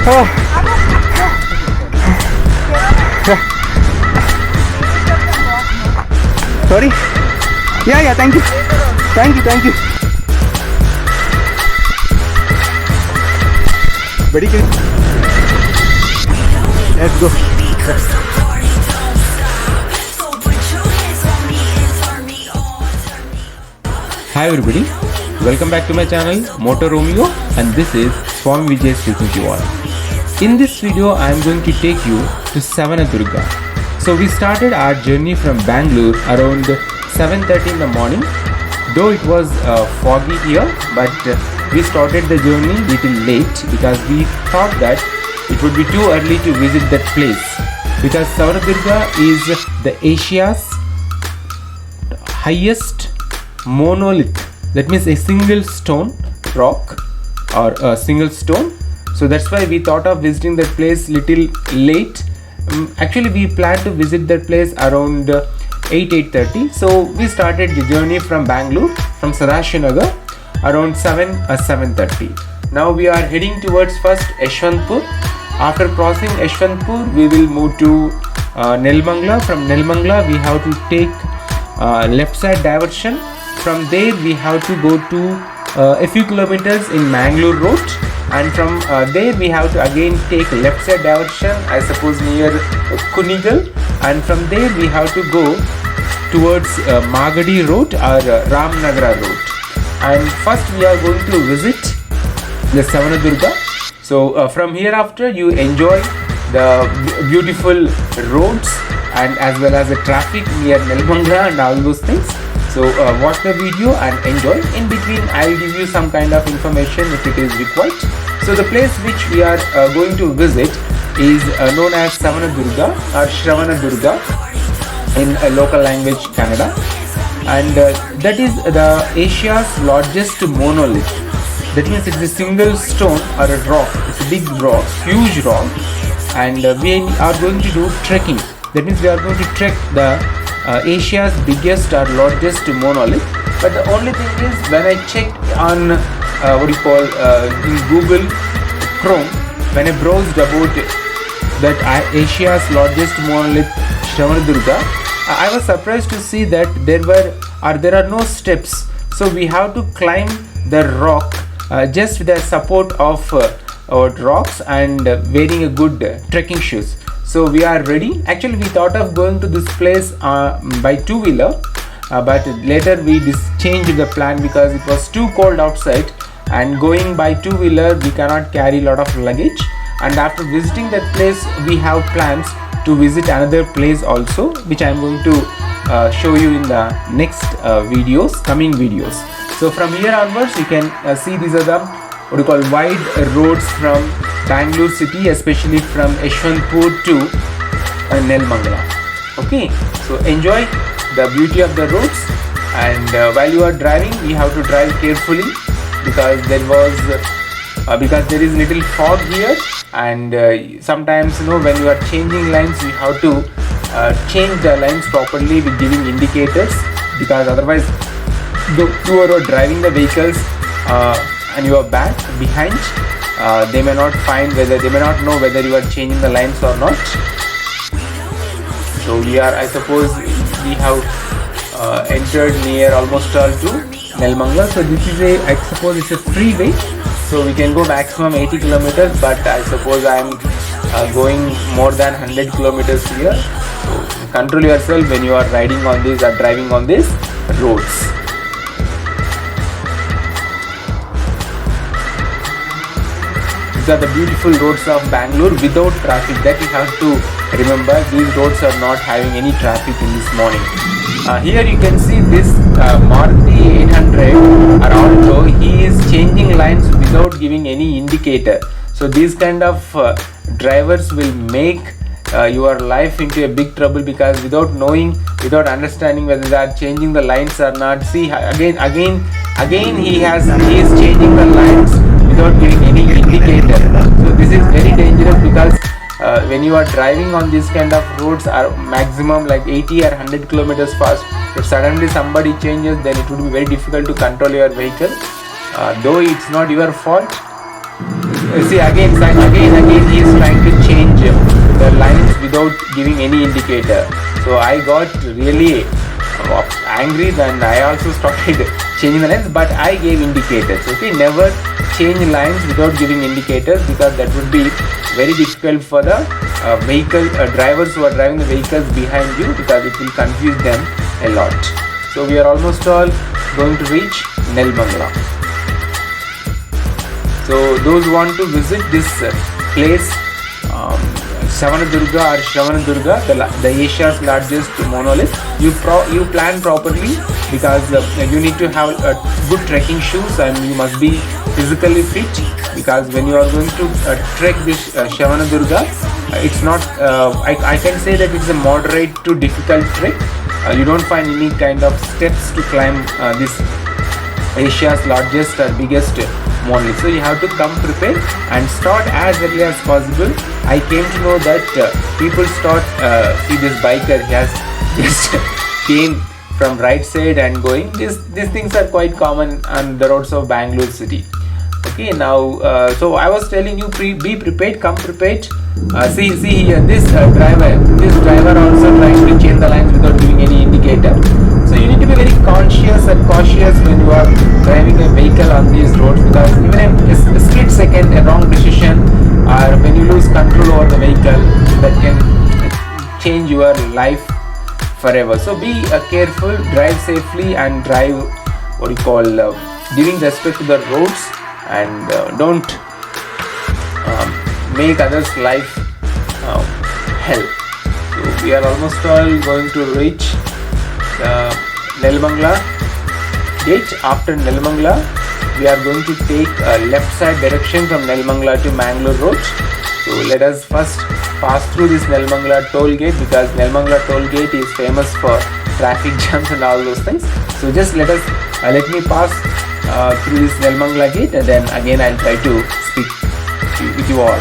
Oh. Sorry? Yeah, thank you. Thank you. Very good. Let's go. Hi everybody, welcome back to my channel Motor Romeo, and this is Swami Vijay speaking to you all. In this video I am going to take you to Savanadurga. So we started our journey from Bangalore around 7:30 in the morning. Though it was foggy here, but we started the journey little late because we thought that it would be too early to visit that place, because Savanadurga is the Asia's highest monolith, that means a single stone rock or a single stone. So that's why we thought of visiting that place little late. Actually we planned to visit that place around 8:30. So we started the journey from Bangalore, from Sadashivanagar around 7:30. Now we are heading towards first Yeshwanthpur. After crossing Yeshwanthpur we will move to Nelamangala. From Nelamangala we have to take left side diversion. From there we have to go to a few kilometers in Mangalore road, and from there we have to again take left side diversion, I suppose near Kunigal, and from there we have to go towards Magadi road or Ramnagara road. And first we are going to visit the Savanadurga. So from here after you enjoy the beautiful roads and as well as the traffic near Nelamangala and all those things. So watch the video and enjoy. In between I will give you some kind of information if it is required. So the place which we are going to visit is known as Savanadurga or Shravanadurga in local language Kannada, and that is the Asia's largest monolith. That means it's a single stone or a rock. It's a big rock, huge rock, and we are going to do trekking. That means we are going to trek the Asia's biggest or largest monolith. But the only thing is, when I checked on in Google Chrome, when I browsed about that Asia's largest monolith Shravanadurga, I was surprised to see that there are no steps. So we have to climb the rock just with the support of rocks and wearing a good trekking shoes. So we are ready. Actually we thought of going to this place by two-wheeler, but later we changed the plan because it was too cold outside, and going by two-wheeler we cannot carry a lot of luggage. And after visiting that place we have plans to visit another place also, which I am going to show you in the next coming videos. So from here onwards you can see these are the wide roads from Bangalore city, especially from Yeshwanthpur to Nelamangala. Okay, so enjoy the beauty of the roads, and while you are driving you have to drive carefully because there is little fog here, and sometimes when you are changing lines you have to change the lines properly with giving indicators, because otherwise you are driving the vehicles and you are behind, they may not know whether you are changing the lines or not. So I suppose we have entered near almost all to Nelamangala. So this is I suppose it's a freeway, so we can go maximum 80 kilometers, but I suppose I am going more than 100 kilometers here. So control yourself when you are riding on these or driving on these roads. These are the beautiful roads of Bangalore without traffic. That you have to remember. These roads are not having any traffic in this morning. Here you can see this Maruti 800 Alto. He is changing lines without giving any indicator. So these kind of drivers will make your life into a big trouble, because without understanding whether they are changing the lines or not. See, again he is changing the lines without giving any indicator. So this is very dangerous, because when you are driving on these kind of roads are maximum like 80 or 100 kilometers fast, if suddenly somebody changes, then it would be very difficult to control your vehicle. Though it's not your fault, see again he is trying to change the lines without giving any indicator. So I got really angry, then I also started changing the lines, but I gave indicators. Okay, never change lines without giving indicators, because that would be very difficult for the vehicle drivers who are driving the vehicles behind you, because it will confuse them a lot. So we are almost all going to reach Nelamangala. So those who want to visit this place, Shravanadurga or Shravanadurga, the Asia's largest monolith, you plan properly, because you need to have good trekking shoes, and you must be physically fit, because when you are going to trek this Shravanadurga, it's not I can say that it's a moderate to difficult trek. You don't find any kind of steps to climb this Asia's largest or biggest monolith. So you have to come prepared and start as early as possible. I came to know that people start, see this biker, he has just came from right side and going. These things are quite common on the roads of Bangalore city. Okay, now so I was telling you, be prepared, come prepared. See here, this driver also trying to change the lines without giving any indicator. So you need to be very conscious and cautious when you are driving a vehicle on these roads, because even a split second, a wrong decision, or when you lose control over the vehicle, that can change your life forever. So be careful, drive safely, and drive giving respect to the roads, and don't make others' life hell. So we are almost all going to reach Nelamangala gate. After Nelamangala, we are going to take a left side direction from Nelamangala to Mangalore Road. So let us first pass through this Nelamangala toll gate, because Nelamangala toll gate is famous for traffic jams and all those things. So just let me pass through this Nelamangala gate, and then again I'll try to speak with you all.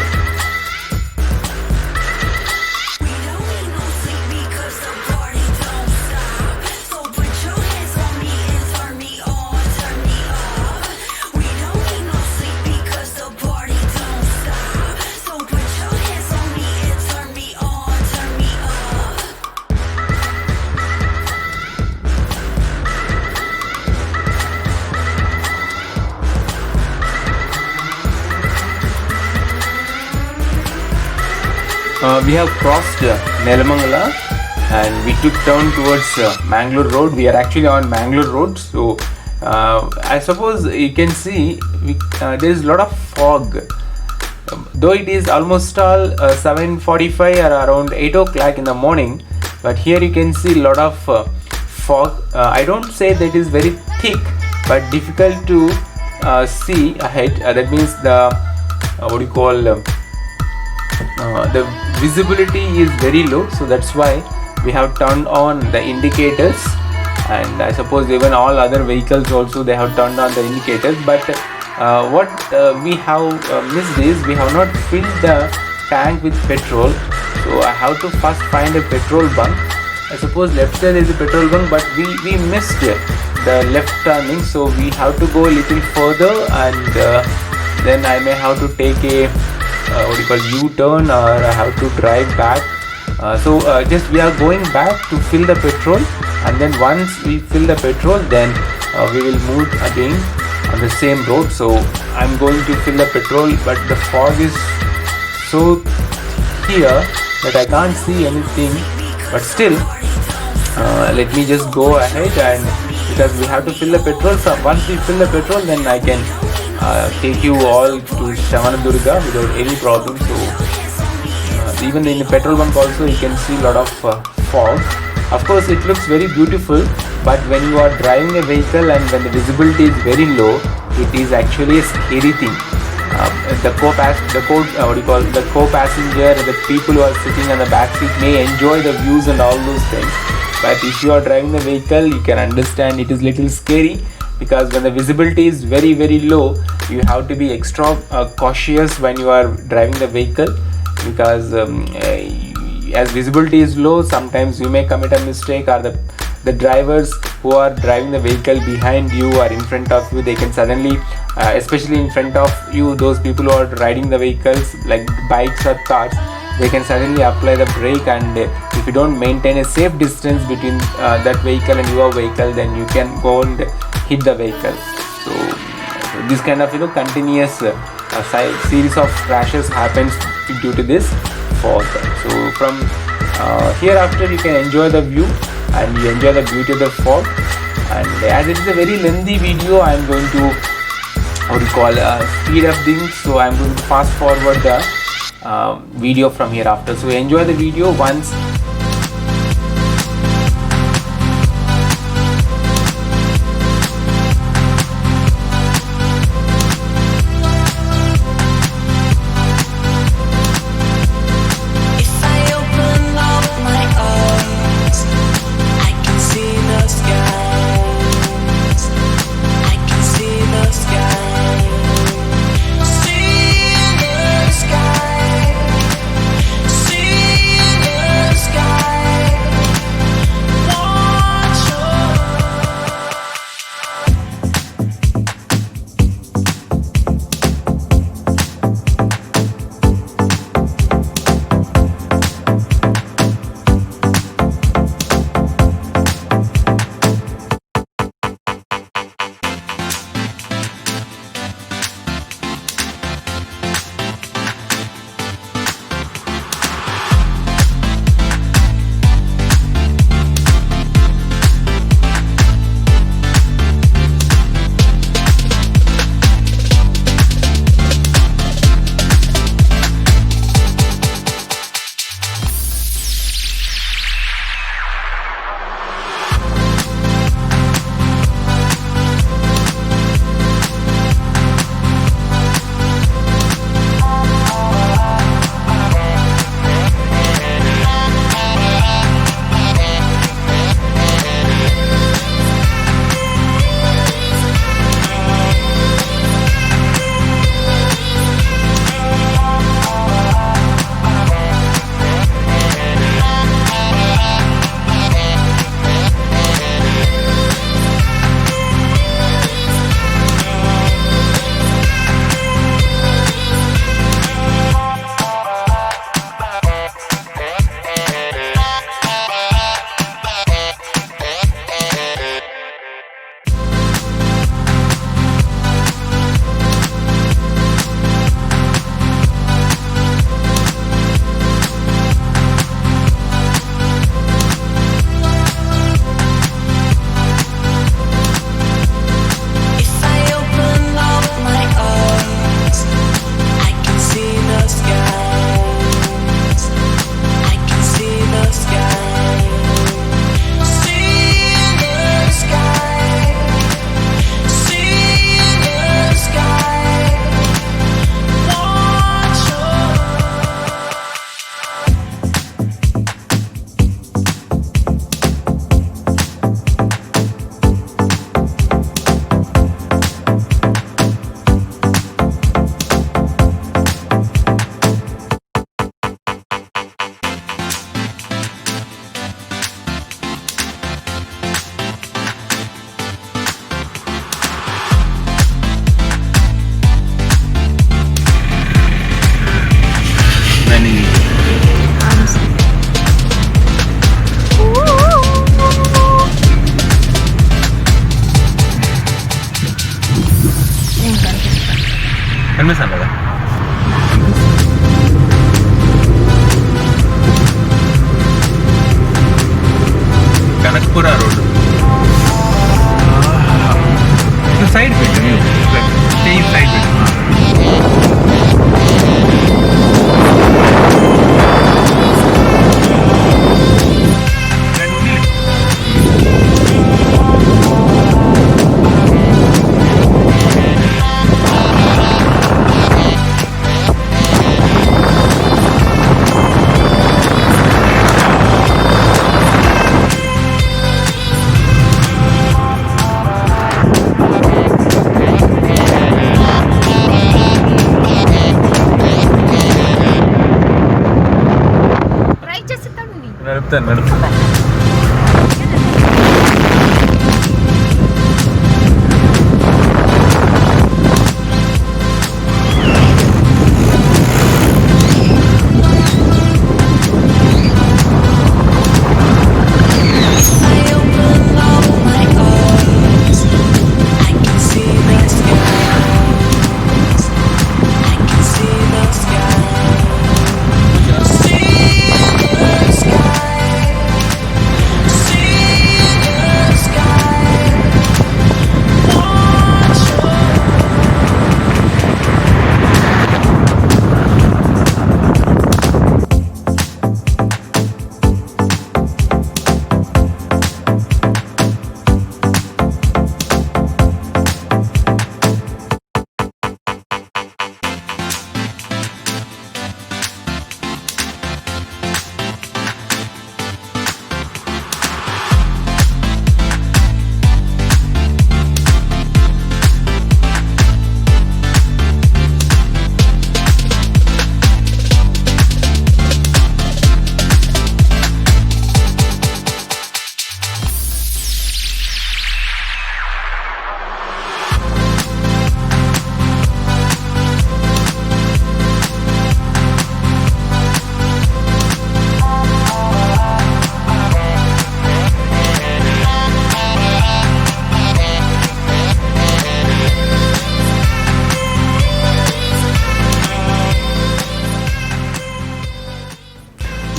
We have crossed Nelamangala, and we took turn towards Mangalore Road. We are actually on Mangalore Road. So I suppose you can see there is a lot of fog. Though it is almost all 7:45 or around 8 o'clock in the morning, but here you can see a lot of fog. I don't say that it is very thick, but difficult to see ahead. That means the visibility is very low, so that's why we have turned on the indicators, and I suppose even all other vehicles also, they have turned on the indicators. But what we have missed is we have not filled the tank with petrol. So I have to first find a petrol bunk. I suppose left side is a petrol bunk, but we missed the left turning, so we have to go a little further, and then I may have to take a U-turn, or I have to drive back. So just we are going back to fill the petrol, and then once we fill the petrol, then we will move again on the same road. So I'm going to fill the petrol, but the fog is so here that I can't see anything. But still, let me just go ahead, and because we have to fill the petrol. So once we fill the petrol, then I can take you all to Shravanadurga without any problem. So even in the petrol bunk also you can see a lot of fog. Of course it looks very beautiful, but when you are driving a vehicle and when the visibility is very low, it is actually a scary thing. The co-passenger, the people who are sitting on the back seat may enjoy the views and all those things, but if you are driving the vehicle, you can understand it is little scary, because when the visibility is very very low, you have to be extra cautious when you are driving the vehicle, because as visibility is low, sometimes you may commit a mistake, or the the drivers who are driving the vehicle behind you or in front of you, they can suddenly especially in front of you, those people who are riding the vehicles like bikes or cars, they can suddenly apply the brake, and if you don't maintain a safe distance between that vehicle and your vehicle, then you can go and hit the vehicle. So this kind of continuous series of crashes happens due to this fog. So from hereafter you can enjoy the view and you enjoy the beauty of the fog. And as it is a very lengthy video, I am going to speed up things, so I am going to fast forward the video from hereafter. So enjoy the video once. కనిపిస్తాను కదా Kanakapura road side పెట్టు side పెట్టు నడుపుతాను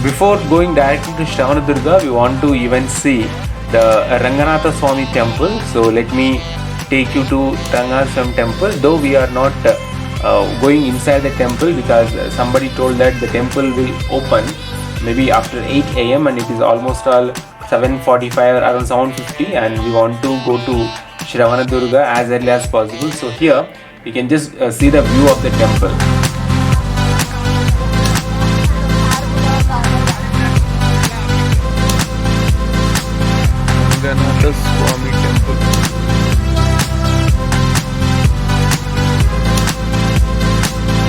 before going directly to Shravanadurga, we want to even see the Ranganatha Swami temple. So let me take you to Ranganatha Swami temple. Though we are not going inside the temple because somebody told that the temple will open maybe after 8 a.m. and it is almost all 7:45 or around 7:50, and we want to go to Shravanadurga as early as possible. So here you can just see the view of the temple. Ranganatha Swami temple.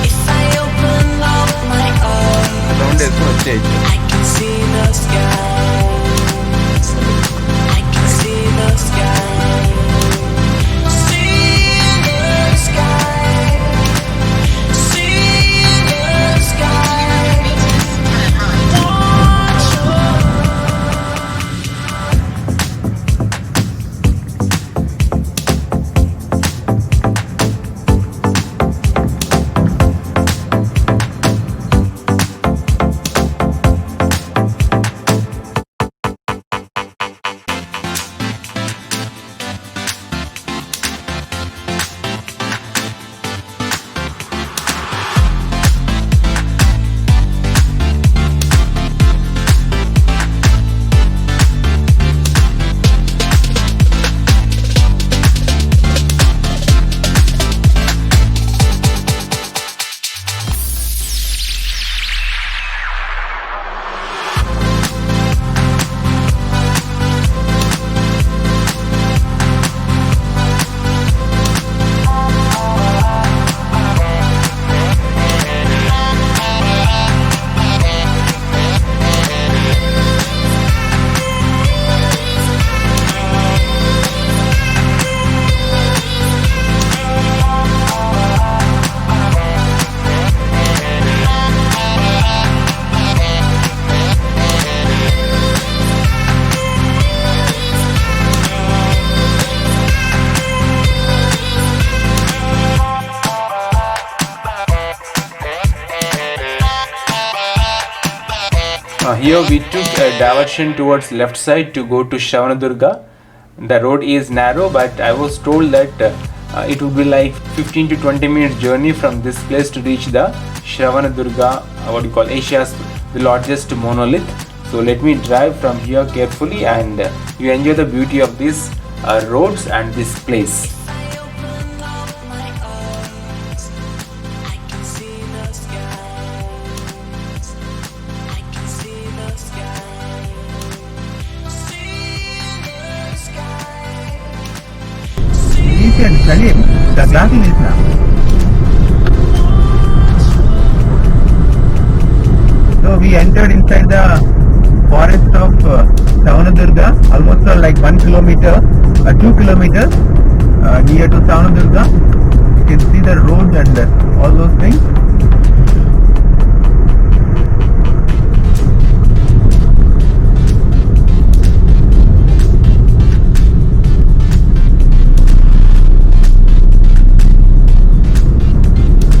If I open up my eyes, Around as much age. I can see the skies. I can see the sky. See the sky. See the sky. Watch Here we took a diversion towards left side to go to Shravanadurga. The road is narrow, but I was told that it would be like 15 to 20 minutes journey from this place to reach the Shravanadurga, what you call Asia's the largest monolith. So let me drive from here carefully, and you enjoy the beauty of these roads and this place. If I open up my eyes, I can see the skies. I can see the sky. See the sky. Easy and Salim, the glassing is now. So we entered inside the forest of Shravanadurga, almost like 1 kilometer, 2 kilometers near to Shravanadurga. You can see the roads and all those things.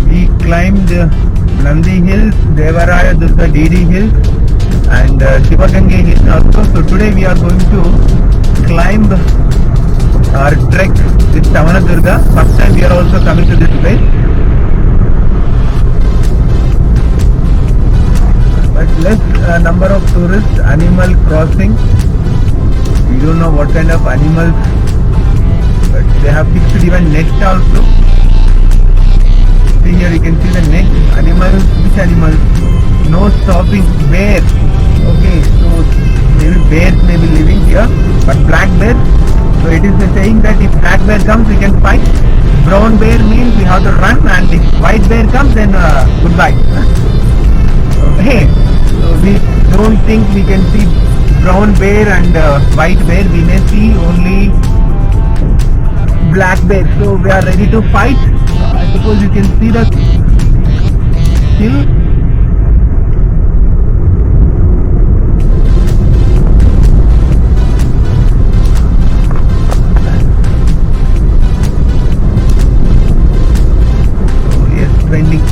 We climbed Nandi Hills, Devaraya Durga DD Hills, and Shivagange Hills also. So today we are going to climb or trek with Shravanadurga. First time we are also coming to this place. But less number of tourists, animal crossing. We don't know what kind of animals, but they have fixed even net also. See here you can see the net animals. Which animals? No stopping. Bear. Okay, so maybe bears may be living here, but black bear. So it is saying that if black bear comes, we can fight. Brown bear means we have to run, and if white bear comes, then goodbye. Okay, so we don't think we can see brown bear and white bear. We may see only black bear. So we are ready to fight. I suppose you can see the hill. Trending.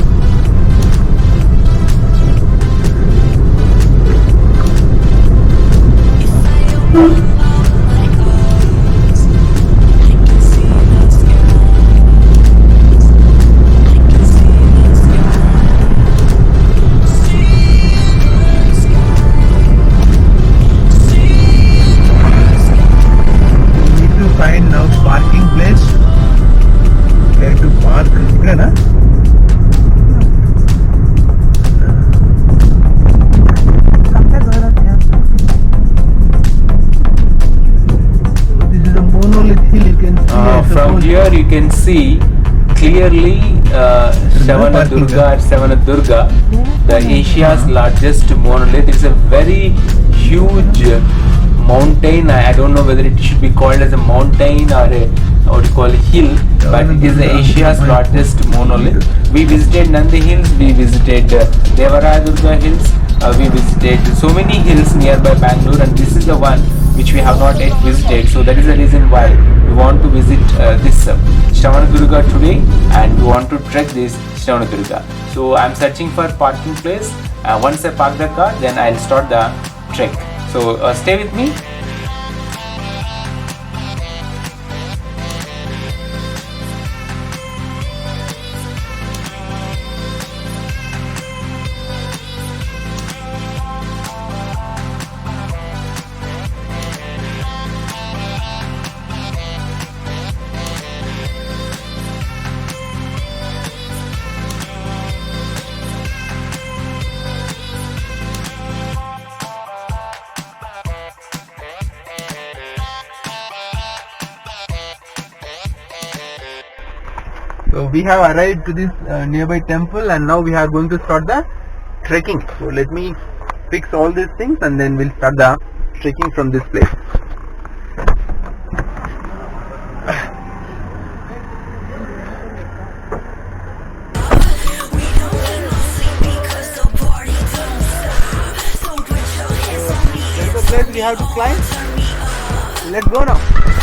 From here you can see clearly Shavana Durga or Savana Durga, the Asia's largest monolith. It's a very huge mountain. I don't know whether it should be called as a mountain or a what do you call a hill, but it is Asia's largest monolith. We visited Nandi Hills, we visited Devaraya Durga Hills, we visited so many hills nearby Bangalore, and this is the one which we have not yet visited. So that is the reason why we want to visit this Shravana Durga today, and we want to trek this Shravana Durga. So I am searching for parking place. Once I park the car, then I'll start the trek. So stay with me. So we have arrived to this nearby temple, and now we are going to start the trekking. So let me fix all these things and then we'll start the trekking from this place. We don't get no sleep because the party don't stop. So put your hands on me. There's a place we have to climb. Turn me up. Let's go now.